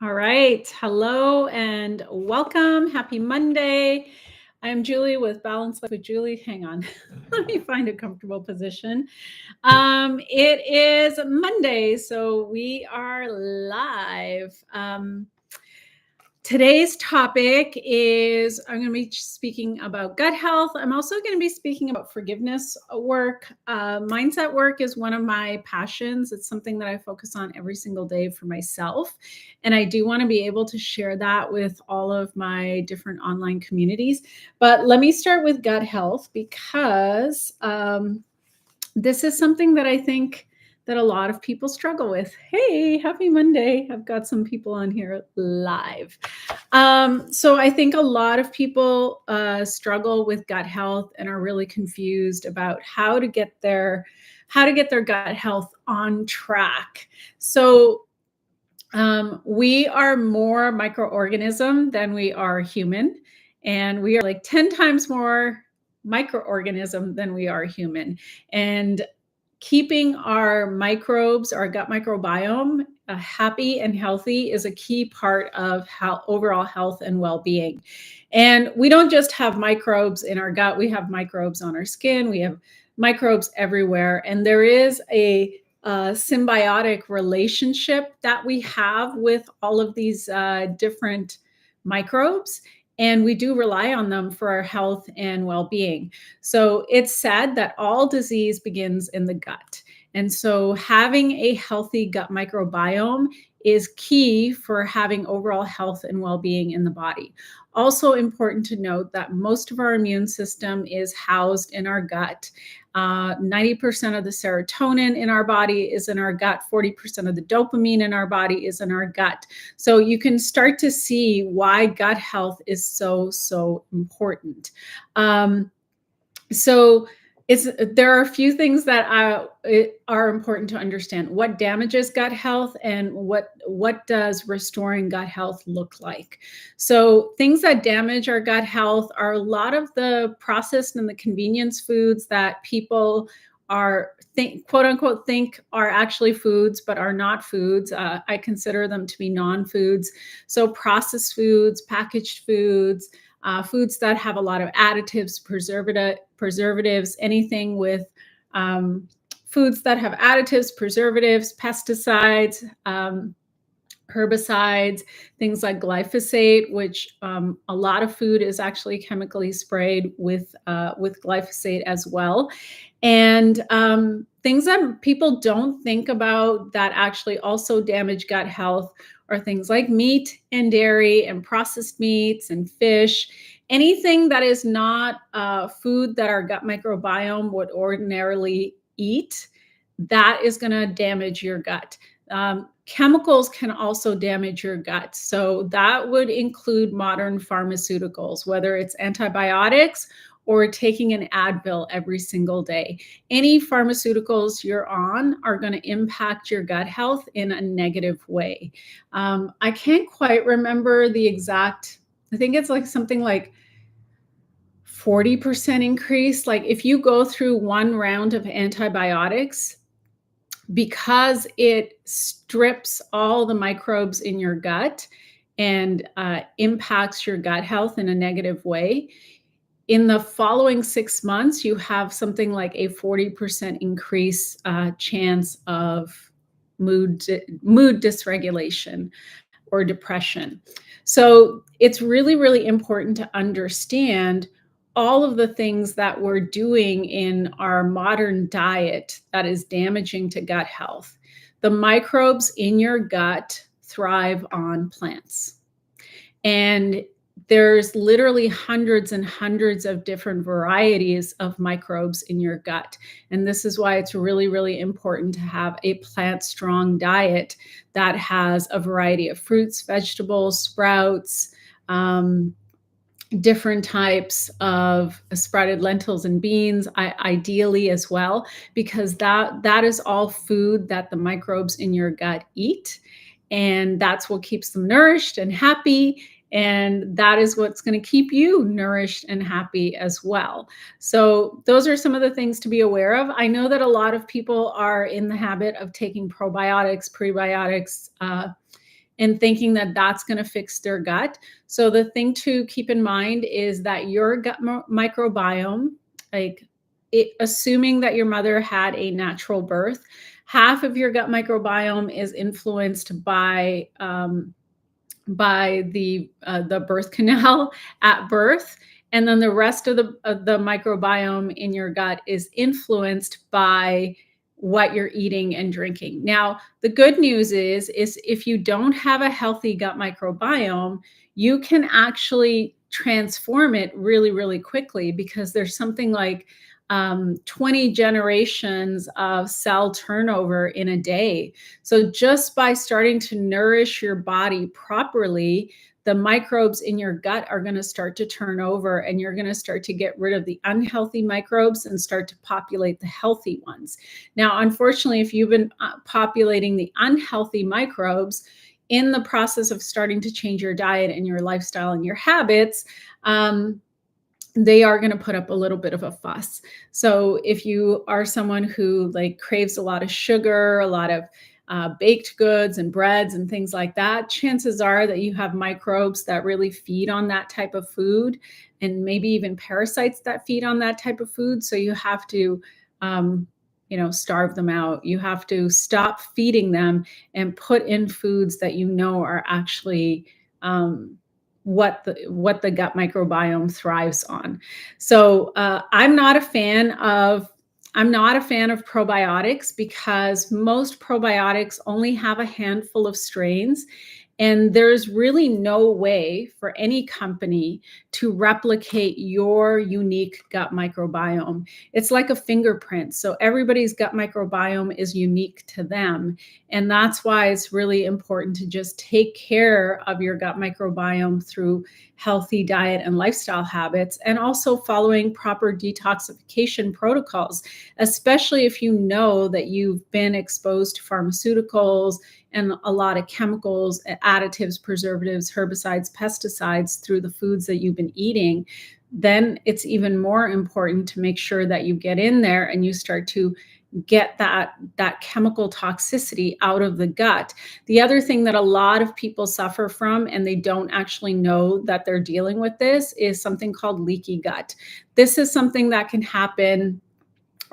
All right. Hello and welcome. Happy Monday. I'm Julie with Balance Life with Julie. Hang on. Let me find a comfortable position. It is Monday, so we are live. Today's topic is I'm going to be speaking about gut health. I'm also going to be speaking about forgiveness work. Mindset work is one of my passions. It's something that I focus on every single day for myself. And I do want to be able to share that with all of my different online communities. But let me start with gut health because this is something that I think that a lot of people struggle with. Hey, happy Monday. I've got some people on here live. So I think a lot of people struggle with gut health and are really confused about how to get their gut health on track. So we are more microorganism than we are human, and we are like 10 times more microorganism than we are human. And keeping our microbes, our gut microbiome, happy and healthy is a key part of overall health and well-being. And we don't just have microbes in our gut, we have microbes on our skin, we have microbes everywhere. And there is a symbiotic relationship that we have with all of these different microbes. And we do rely on them for our health and well-being. So it's said that all disease begins in the gut. And so having a healthy gut microbiome is key for having overall health and well-being in the body. Also important to note that most of our immune system is housed in our gut. 90% of the serotonin in our body is in our gut. 40% of the dopamine in our body is in our gut. So you can start to see why gut health is so important. There are a few things that are important to understand. What damages gut health and what does restoring gut health look like? So things that damage our gut health are a lot of the processed and the convenience foods that people quote unquote think are actually foods, but are not foods. I consider them to be non-foods. So processed foods, packaged foods, foods that have a lot of additives, preservatives, anything with foods that have additives, preservatives, pesticides, herbicides, things like glyphosate, which a lot of food is actually chemically sprayed with glyphosate as well. And things that people don't think about that actually also damage gut health are things like meat and dairy and processed meats and fish. Anything that is not food that our gut microbiome would ordinarily eat, that is going to damage your gut. Chemicals can also damage your gut. So that would include modern pharmaceuticals, whether it's antibiotics or taking an Advil every single day. Any pharmaceuticals you're on are going to impact your gut health in a negative way. I can't quite remember the exact, I think it's like something like 40% increase. Like if you go through one round of antibiotics, because it strips all the microbes in your gut and impacts your gut health in a negative way, in the following 6 months, you have something like a 40% increase chance of mood dysregulation or depression. So it's really important to understand all of the things that we're doing in our modern diet that is damaging to gut health. The microbes in your gut thrive on plants. And there's literally hundreds and hundreds of different varieties of microbes in your gut. And this is why it's really important to have a plant-strong diet that has a variety of fruits, vegetables, sprouts, different types of sprouted lentils and beans, ideally as well, because that is all food that the microbes in your gut eat. And that's what keeps them nourished and happy. And that is what's going to keep you nourished and happy as well. So those are some of the things to be aware of. I know that a lot of people are in the habit of taking probiotics, prebiotics, and thinking that that's going to fix their gut. So the thing to keep in mind is that your gut microbiome, like assuming that your mother had a natural birth, half of your gut microbiome is influenced by the birth canal at birth, and then the rest of the microbiome in your gut is influenced by what you're eating and drinking. Now, the good news is if you don't have a healthy gut microbiome, you can actually transform it really, really quickly, because there's something like 20 generations of cell turnover in a day. So just by starting to nourish your body properly, the microbes in your gut are going to start to turn over, and you're going to start to get rid of the unhealthy microbes and start to populate the healthy ones. Now, unfortunately, if you've been populating the unhealthy microbes in the process of starting to change your diet and your lifestyle and your habits, they are going to put up a little bit of a fuss. So if you are someone who like craves a lot of sugar, a lot of baked goods and breads and things like that, chances are that you have microbes that really feed on that type of food, and maybe even parasites that feed on that type of food. So you have to, starve them out. You have to stop feeding them and put in foods that you know are actually what the gut microbiome thrives on. So I'm not a fan of probiotics, because most probiotics only have a handful of strains, and there's really no way for any company to replicate your unique gut microbiome. It's like a fingerprint. So everybody's gut microbiome is unique to them. And that's why it's really important to just take care of your gut microbiome through healthy diet and lifestyle habits, and also following proper detoxification protocols, especially if you know that you've been exposed to pharmaceuticals and a lot of chemicals, additives, preservatives, herbicides, pesticides through the foods that you've been eating. Then it's even more important to make sure that you get in there and you start to get that chemical toxicity out of the gut. The other thing that a lot of people suffer from, and they don't actually know that they're dealing with this, is something called leaky gut. This is something that can happen.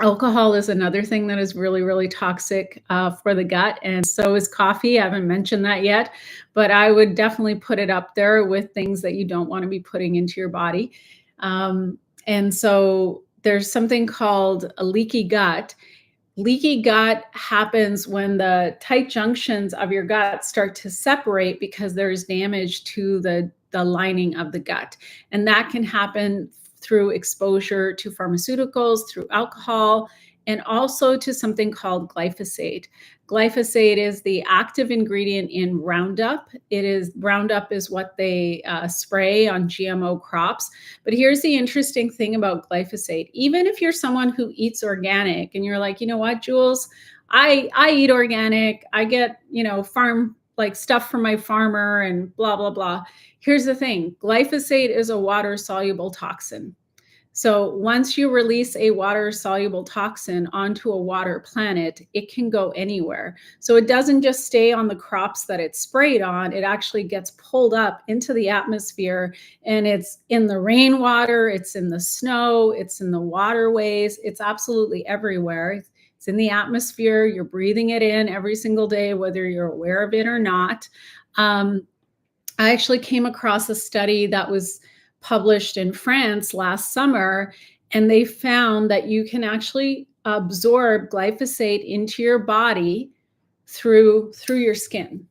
Alcohol is another thing that is really, really toxic for the gut, and so is coffee. I haven't mentioned that yet, but I would definitely put it up there with things that you don't want to be putting into your body. And so there's something called a leaky gut. Leaky gut happens when the tight junctions of your gut start to separate because there's damage to the lining of the gut. And that can happen through exposure to pharmaceuticals, through alcohol, and also to something called glyphosate. Glyphosate is the active ingredient in Roundup. Roundup is what they spray on GMO crops. But here's the interesting thing about glyphosate. Even if you're someone who eats organic and you're like, you know what, Jules, I eat organic. I get, farm like stuff from my farmer and blah, blah, blah. Here's the thing. Glyphosate is a water-soluble toxin. So once you release a water-soluble toxin onto a water planet, it can go anywhere. So it doesn't just stay on the crops that it's sprayed on. It actually gets pulled up into the atmosphere, and it's in the rainwater, it's in the snow, it's in the waterways, it's absolutely everywhere. It's in the atmosphere. You're breathing it in every single day, whether you're aware of it or not. I actually came across a study that was published in France last summer, and they found that you can actually absorb glyphosate into your body through your skin.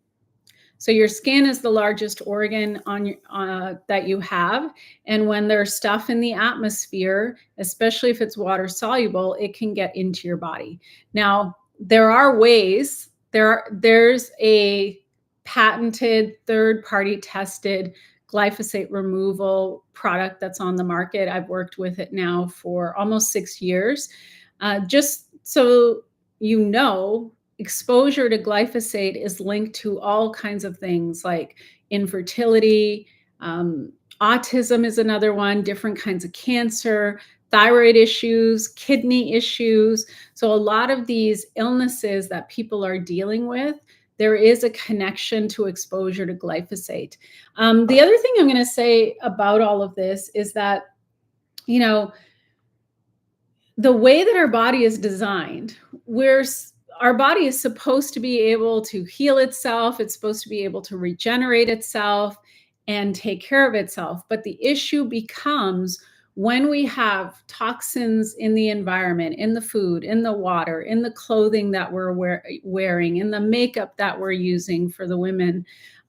So your skin is the largest organ that you have, and when there's stuff in the atmosphere, especially if it's water soluble, it can get into your body. Now, there are ways. There's a patented, third-party tested glyphosate removal product that's on the market. I've worked with it now for almost 6 years. Just so you know, exposure to glyphosate is linked to all kinds of things like infertility, autism is another one, different kinds of cancer, thyroid issues, kidney issues. So a lot of these illnesses that people are dealing with, there is a connection to exposure to glyphosate. The other thing I'm going to say about all of this is that, you know, the way that our body is designed, our body is supposed to be able to heal itself. It's supposed to be able to regenerate itself and take care of itself. But the issue becomes when we have toxins in the environment, in the food, in the water, in the clothing that we're wearing, in the makeup that we're using for the women,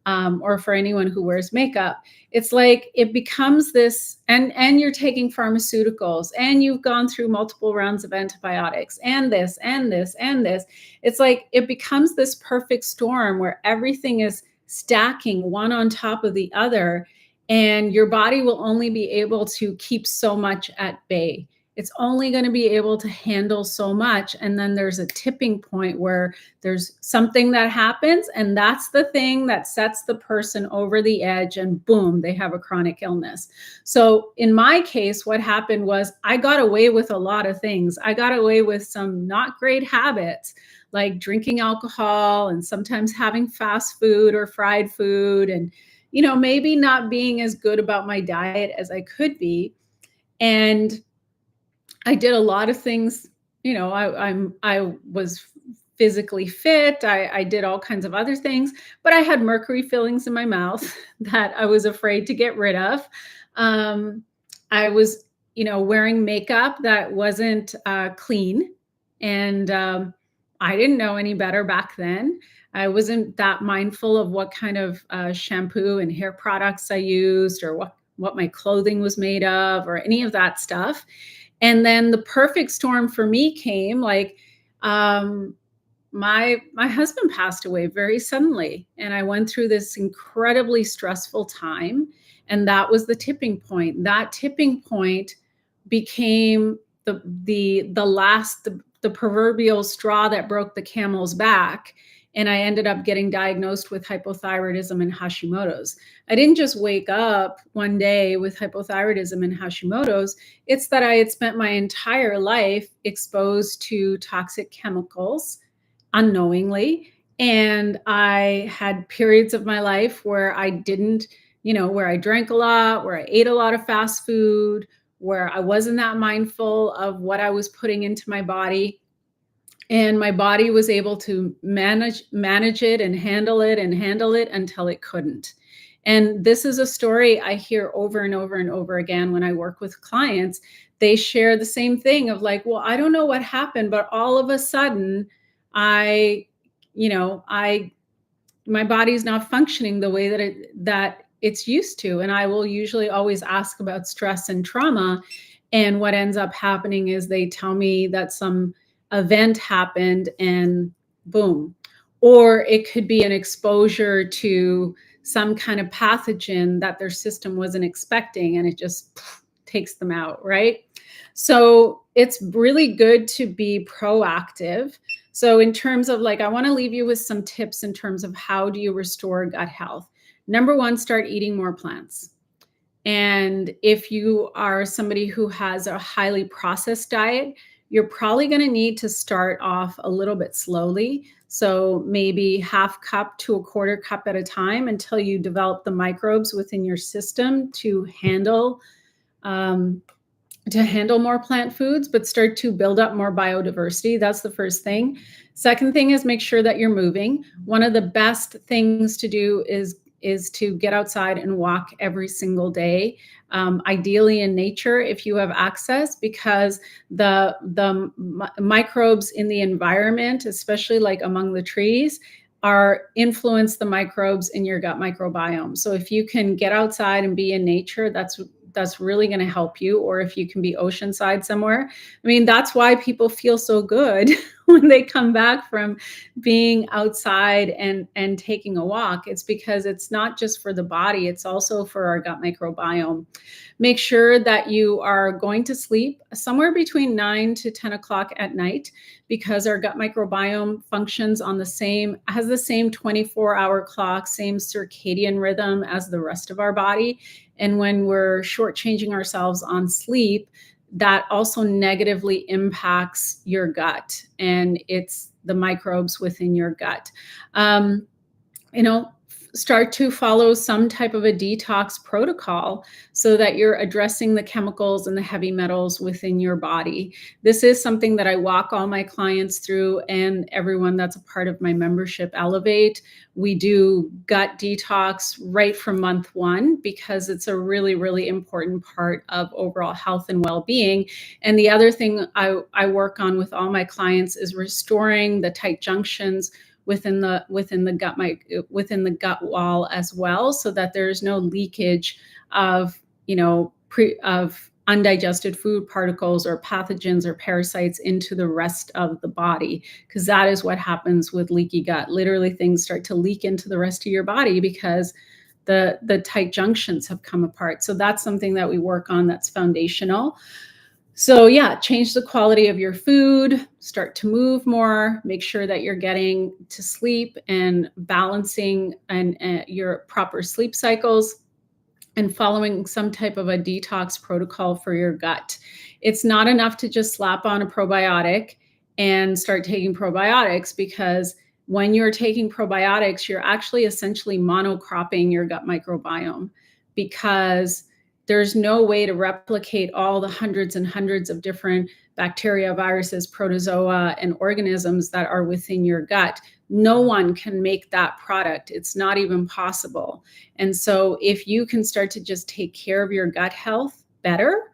or for anyone who wears makeup. It's like it becomes this, and you're taking pharmaceuticals, and you've gone through multiple rounds of antibiotics, and this and this and this. It's like it becomes this perfect storm where everything is stacking one on top of the other, and your body will only be able to keep so much at bay. It's only going to be able to handle so much. And then there's a tipping point where there's something that happens, and that's the thing that sets the person over the edge, and boom, they have a chronic illness. So in my case, what happened was I got away with a lot of things. I got away with some not great habits, like drinking alcohol and sometimes having fast food or fried food, and, you know, maybe not being as good about my diet as I could be. And I did a lot of things, you know, I was physically fit. I did all kinds of other things, but I had mercury fillings in my mouth that I was afraid to get rid of. I was, you know, wearing makeup that wasn't clean, and I didn't know any better back then. I wasn't that mindful of what kind of shampoo and hair products I used, or what my clothing was made of, or any of that stuff. And then the perfect storm for me came, like, my husband passed away very suddenly, and I went through this incredibly stressful time, and that was the tipping point. That tipping point became the proverbial straw that broke the camel's back, and I ended up getting diagnosed with hypothyroidism and Hashimoto's. I didn't just wake up one day with hypothyroidism and Hashimoto's. It's that I had spent my entire life exposed to toxic chemicals unknowingly. And I had periods of my life where I didn't, you know, where I drank a lot, where I ate a lot of fast food, where I wasn't that mindful of what I was putting into my body. And my body was able to manage it and handle it until it couldn't. And this is a story I hear over and over and over again when I work with clients. They share the same thing of like, well, I don't know what happened, but all of a sudden I, you know, my body's not functioning the way that it's used to. And I will usually always ask about stress and trauma. And what ends up happening is they tell me that some event happened and boom. Or it could be an exposure to some kind of pathogen that their system wasn't expecting, and it just takes them out, right? So it's really good to be proactive. So in terms of like, I want to leave you with some tips in terms of how do you restore gut health. Number one, start eating more plants. And if you are somebody who has a highly processed diet, you're probably going to need to start off a little bit slowly. So maybe half cup to a quarter cup at a time until you develop the microbes within your system to handle more plant foods, but start to build up more biodiversity. That's the first thing. Second thing is make sure that you're moving. One of the best things to do is to get outside and walk every single day, ideally in nature if you have access, because the microbes in the environment, especially like among the trees, influence the microbes in your gut microbiome. So if you can get outside and be in nature, that's really going to help you. Or if you can be oceanside somewhere. I mean, that's why people feel so good when they come back from being outside and taking a walk. It's because it's not just for the body, it's also for our gut microbiome. Make sure that you are going to sleep somewhere between 9 to 10 o'clock at night, because our gut microbiome functions has the same 24-hour clock, same circadian rhythm as the rest of our body. And when we're shortchanging ourselves on sleep, that also negatively impacts your gut. And it's the microbes within your gut. Um, you know, start to follow some type of a detox protocol so that you're addressing the chemicals and the heavy metals within your body. This is something that I walk all my clients through and everyone that's a part of my membership Elevate. We do gut detox right from month one because it's a really, really important part of overall health and well-being. And the other thing I work on with all my clients is restoring the tight junctions within the gut wall as well, so that there's no leakage of of undigested food particles or pathogens or parasites into the rest of the body, because that is what happens with leaky gut. Literally, things start to leak into the rest of your body because the tight junctions have come apart. So that's something that we work on, that's foundational. So yeah, change the quality of your food, start to move more, make sure that you're getting to sleep and balancing and your proper sleep cycles, and following some type of a detox protocol for your gut. It's not enough to just slap on a probiotic and start taking probiotics, because when you're taking probiotics, you're actually essentially monocropping your gut microbiome, because there's no way to replicate all the hundreds and hundreds of different bacteria, viruses, protozoa, and organisms that are within your gut. No one can make that product. It's not even possible. And so if you can start to just take care of your gut health better,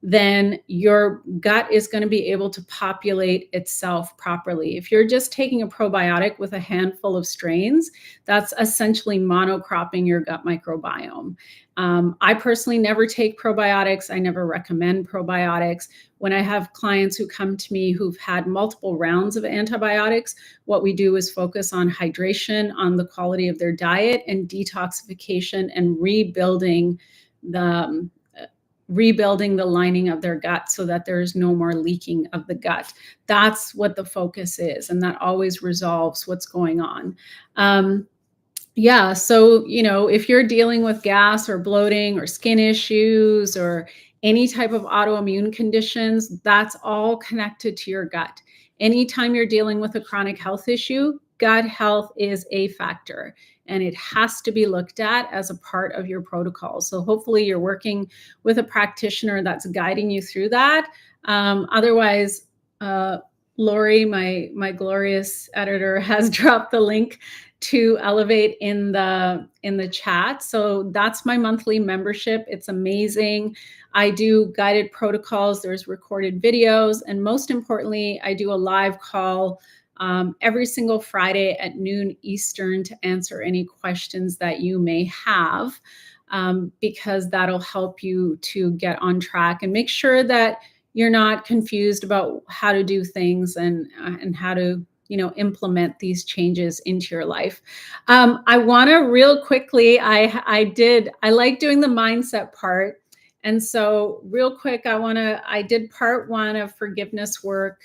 then your gut is going to be able to populate itself properly. If you're just taking a probiotic with a handful of strains, that's essentially monocropping your gut microbiome. I personally never take probiotics. I never recommend probiotics. When I have clients who come to me who've had multiple rounds of antibiotics, what we do is focus on hydration, on the quality of their diet, and detoxification and the rebuilding the lining of their gut so that there is no more leaking of the gut. That's what the focus is, and that always resolves what's going on. Yeah, so if you're dealing with gas or bloating or skin issues or any type of autoimmune conditions, that's all connected to your gut. Anytime you're dealing with a chronic health issue, gut health is a factor, and it has to be looked at as a part of your protocol. So hopefully you're working with a practitioner that's guiding you through that. Otherwise, Lori, my glorious editor, has dropped the link to Elevate in the chat. So that's my monthly membership. It's amazing. I do guided protocols, there's recorded videos, and most importantly, I do a live call every single Friday at noon Eastern to answer any questions that you may have, because that'll help you to get on track and make sure that you're not confused about how to do things and how to implement these changes into your life. I want to real quickly, I like doing the mindset part. And so real quick, I did part one of forgiveness work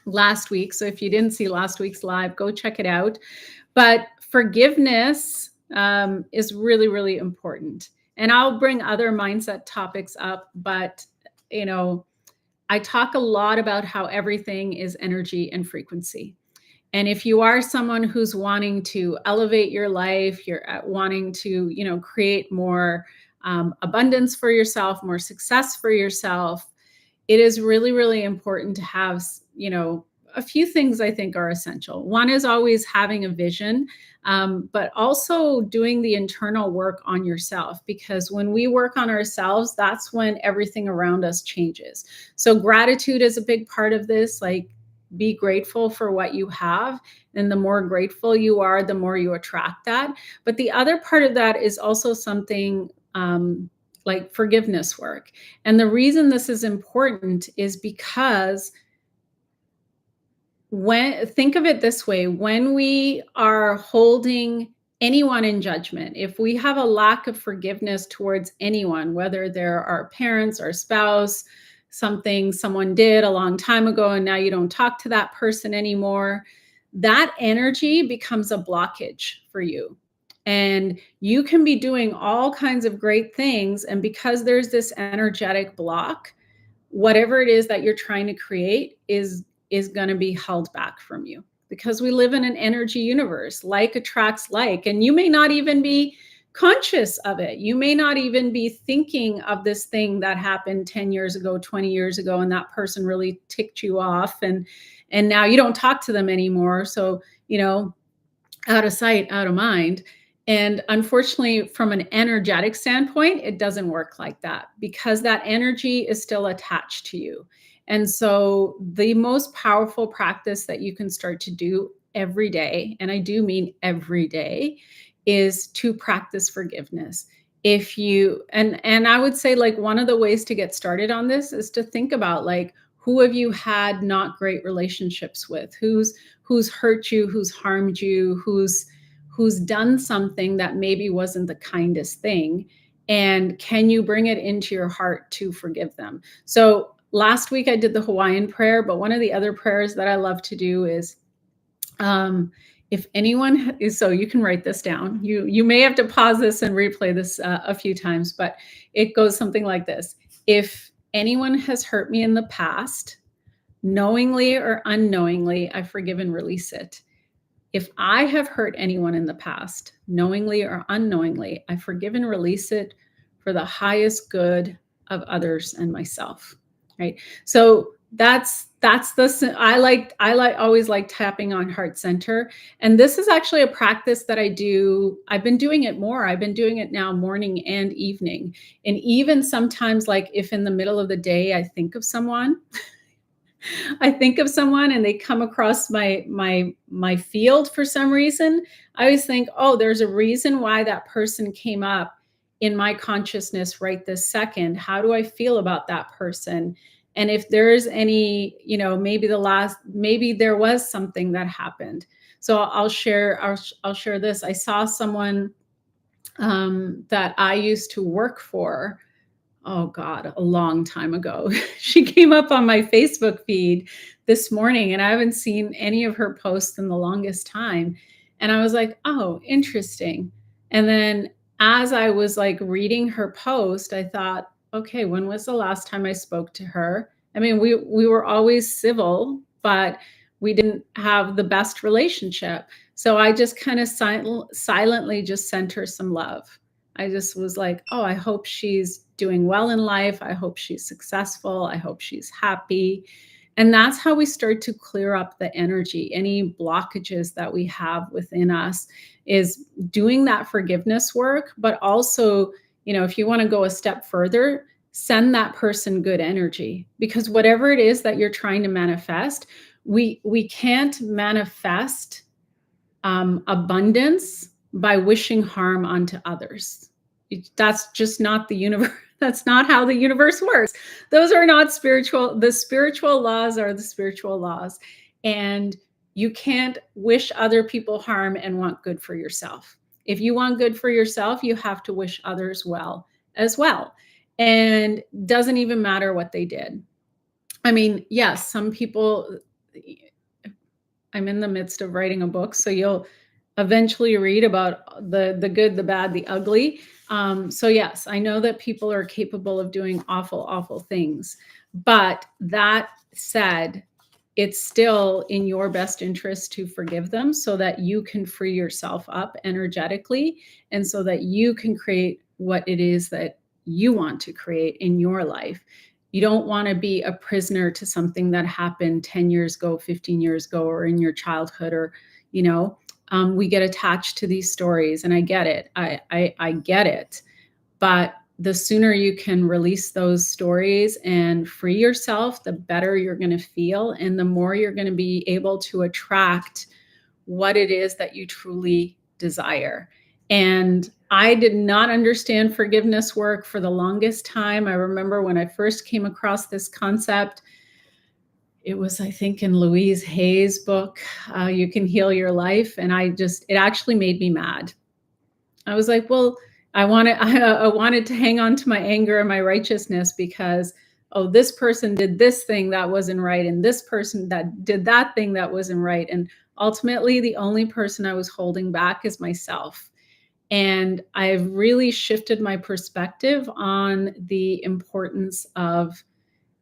last week. So if you didn't see last week's live, go check it out. But forgiveness is really, really important. And I'll bring other mindset topics up, but I talk a lot about how everything is energy and frequency. And if you are someone who's wanting to elevate your life, you're wanting to, create more abundance for yourself, more success for yourself, it is really, really important to have, a few things I think are essential. One is always having a vision, but also doing the internal work on yourself, because when we work on ourselves, that's when everything around us changes. So gratitude is a big part of this. Like, be grateful for what you have. And the more grateful you are, the more you attract that. But the other part of that is also something like forgiveness work. And the reason this is important is because think of it this way, when we are holding anyone in judgment, if we have a lack of forgiveness towards anyone, whether they're our parents, our spouse, something someone did a long time ago, and now you don't talk to that person anymore, that energy becomes a blockage for you. And you can be doing all kinds of great things. And because there's this energetic block, whatever it is that you're trying to create is is going to be held back from you, because we live in an energy universe. Like attracts like, and you may not even be conscious of it. You may not even be thinking of this thing that happened 10 years ago, 20 years ago, and that person really ticked you off, and now you don't talk to them anymore. So, out of sight, out of mind. And unfortunately, from an energetic standpoint, it doesn't work like that, because that energy is still attached to you. And so the most powerful practice that you can start to do every day, and I do mean every day, is to practice forgiveness. If you and I would say, like, one of the ways to get started on this is to think about, like, who have you had not great relationships with? Who's hurt you, who's harmed you, who's done something that maybe wasn't the kindest thing, and can you bring it into your heart to forgive them? So last week I did the Hawaiian prayer, but one of the other prayers that I love to do is, if anyone is, so you can write this down. You may have to pause this and replay this a few times, but it goes something like this: if anyone has hurt me in the past, knowingly or unknowingly, I forgive and release it. If I have hurt anyone in the past, knowingly or unknowingly, I forgive and release it for the highest good of others and myself. Right. So that's the, always like tapping on heart center. And this is actually a practice that I do. I've been doing it more. I've been doing it now morning and evening. And even sometimes, like, if in the middle of the day I think of someone, and they come across my field for some reason, I always think, oh, there's a reason why that person came up in my consciousness right this second. How do I feel about that person? And if there's any, maybe there was something that happened. So I'll share this. I saw someone that I used to work for, oh God, a long time ago. She came up on my Facebook feed this morning, and I haven't seen any of her posts in the longest time. And I was like, oh, interesting. And then as I was, like, reading her post, I thought, okay, when was the last time I spoke to her? I mean, we were always civil, but we didn't have the best relationship. So I just kind of silently just sent her some love. I just was like, oh, I hope she's doing well in life. I hope she's successful. I hope she's happy. And that's how we start to clear up the energy. Any blockages that we have within us is doing that forgiveness work. But also, if you want to go a step further, send that person good energy, because whatever it is that you're trying to manifest, we can't manifest abundance by wishing harm onto others. That's just not the universe. That's not how the universe works. Those are not spiritual. The spiritual laws are the spiritual laws. And you can't wish other people harm and want good for yourself. If you want good for yourself, you have to wish others well as well. And doesn't even matter what they did. I mean, yes, some people, I'm in the midst of writing a book, so you'll eventually read about the good, the bad, the ugly. So yes, I know that people are capable of doing awful, awful things. But that said, it's still in your best interest to forgive them, so that you can free yourself up energetically, and so that you can create what it is that you want to create in your life. You don't want to be a prisoner to something that happened 10 years ago, 15 years ago, or in your childhood, or, we get attached to these stories, and I get it. I get it. But the sooner you can release those stories and free yourself, the better you're going to feel, and the more you're going to be able to attract what it is that you truly desire. And I did not understand forgiveness work for the longest time. I remember when I first came across this concept, it was, I think, in Louise Hay's book, You Can Heal Your Life. And it actually made me mad. I was like, well, I wanted to hang on to my anger and my righteousness, because, oh, this person did this thing that wasn't right, and this person that did that thing that wasn't right. And ultimately, the only person I was holding back is myself. And I've really shifted my perspective on the importance of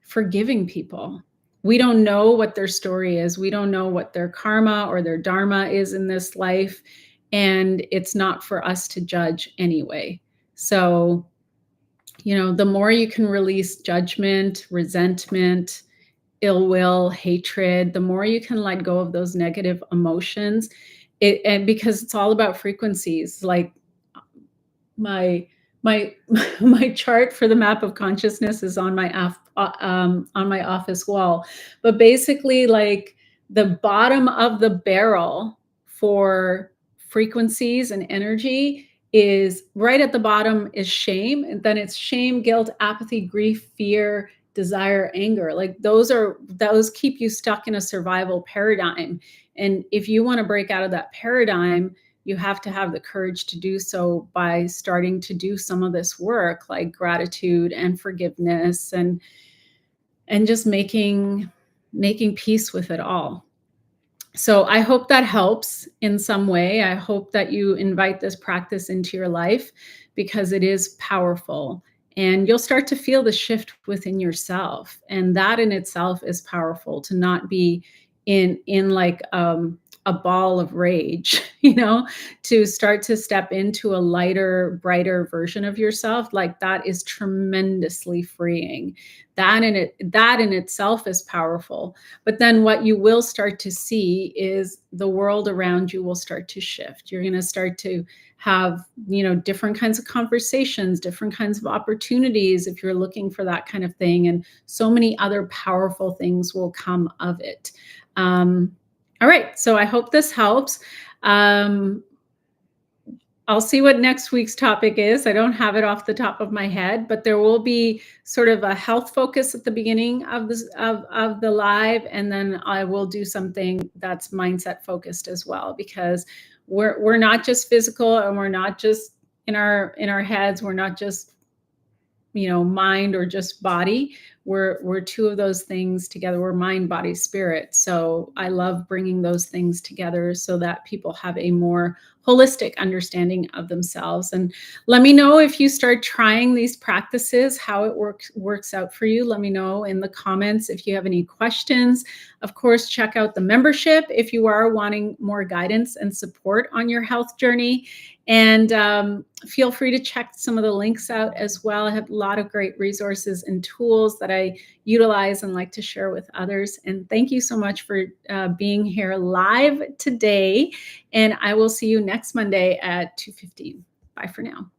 forgiving people. we don't know what their story is. We don't know what their karma or their dharma is in this life. And it's not for us to judge anyway. So, the more you can release judgment, resentment, ill will, hatred, the more you can let go of those negative emotions. And because it's all about frequencies. Like my my my chart for the map of consciousness is on on my office wall, but basically, like, the bottom of the barrel for frequencies and energy is right at the bottom is shame, and then it's shame, guilt, apathy, grief, fear, desire, anger. Like, those keep you stuck in a survival paradigm, and if you want to break out of that paradigm, you have to have the courage to do so by starting to do some of this work, like gratitude and forgiveness, and just making peace with it all. So I hope that helps in some way. I hope that you invite this practice into your life, because it is powerful, and you'll start to feel the shift within yourself. And that in itself is powerful, to not be in like a ball of rage, to start to step into a lighter, brighter version of yourself. Like, that is tremendously freeing. That in itself is powerful. But then what you will start to see is the world around you will start to shift. You're going to start to have, different kinds of conversations, different kinds of opportunities if you're looking for that kind of thing. And so many other powerful things will come of it. All right. So I hope this helps. I'll see what next week's topic is. I don't have it off the top of my head, but there will be sort of a health focus at the beginning of this of the live, and then I will do something that's mindset focused as well, because we're not just physical, and we're not just in our heads. We're not just mind or just body. We're two of those things together. We're mind, body, spirit. So I love bringing those things together so that people have a more holistic understanding of themselves. And let me know if you start trying these practices, how it works out for you. Let me know in the comments if you have any questions. Of course, check out the membership if you are wanting more guidance and support on your health journey. And feel free to check some of the links out as well. I have a lot of great resources and tools that I utilize and like to share with others. And thank you so much for being here live today. And I will see you next Monday at 2:15. Bye for now.